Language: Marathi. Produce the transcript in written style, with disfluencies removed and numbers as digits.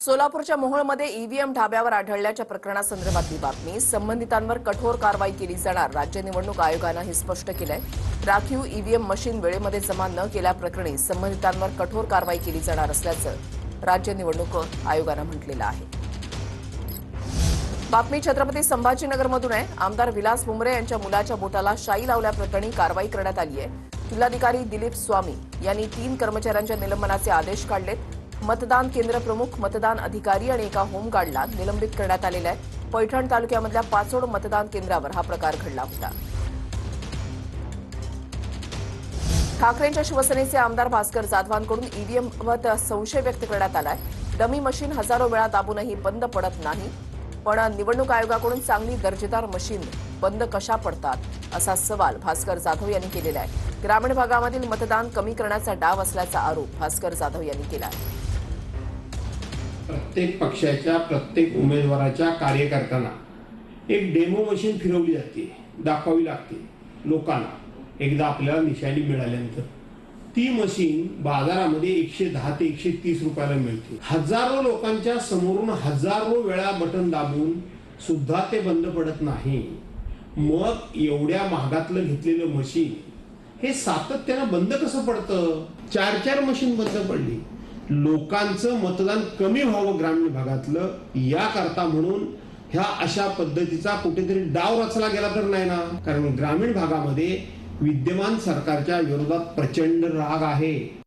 सोलापूरच्या मोहोळमध्ये ईव्हीएम ढाब्यावर आढळल्याच्या प्रकरणासंदर्भातली बातमी. संबंधितांवर कठोर कारवाई केली जाणार, राज्य निवडणूक आयोगानं हे स्पष्ट केलंय. राखीव ईव्हीएम मशीन वेळेमध्ये जमा न केल्याप्रकरणी संबंधितांवर कठोर कारवाई केली जाणार असल्याचं राज्य निवडणूक आयोगानं म्हटलेलं आहे. बातमी छत्रपती संभाजीनगरमधून आहे. आमदार विलास मुंबरे यांच्या मुलाच्या बोटाला शाई लावल्याप्रकरणी कारवाई करण्यात आली आहे. जिल्हाधिकारी दिलीप स्वामी यांनी 3 कर्मचाऱ्यांच्या निलंबनाचे आदेश काढलेत. मतदान केंद्र प्रमुख, मतदान अधिकारी आणि एका होमगार्डला निलंबित करण्यात आलेलं आहे. पैठण तालुक्यामधल्या पाचोड मतदान केंद्रावर हा प्रकार घडला होता. ठाकरेंच्या शिवसेनेचे आमदार भास्कर जाधवांकडून ईव्हीएमवर संशय व्यक्त करण्यात आलाय. डमी मशीन हजारो वेळा दाबूनही बंद पडत नाही, पण निवडणूक आयोगाकडून चांगली दर्जेदार मशीन बंद कशा पडतात असा सवाल भास्कर जाधव यांनी केलेला आहे. ग्रामीण भागामधील मतदान कमी करण्याचा डाव असल्याचा आरोप भास्कर जाधव यांनी केला आहे. प्रत्येक पक्षाच्या प्रत्येक उमेदवाराच्या कार्यकर्त्यांना एक डेमो मशीन फिरवली जाते, दाखवावी लागते लोकांना. एकदा आपल्याला निशाणी मिळाल्यानंतर ती मशीन बाजारामध्ये 110 ते 130 रुपयाला मिळते. हजारो लोकांच्या समोरून हजारो वेळा बटन दाबून सुद्धा ते बंद पडत नाही. मग एवढ्या महागातलं घेतलेलं मशीन हे सातत्यानं बंद कसं पडतं? 4 मशीन बंद पडली. लोकांचं मतदान कमी व्हावं ग्रामीण भागातलं, याकरता म्हणून ह्या अशा पद्धतीचा कुठेतरी डाव रचला गेला तर नाही ना. कारण ग्रामीण भागामध्ये विद्यमान सरकारच्या विरोधात प्रचंड राग आहे.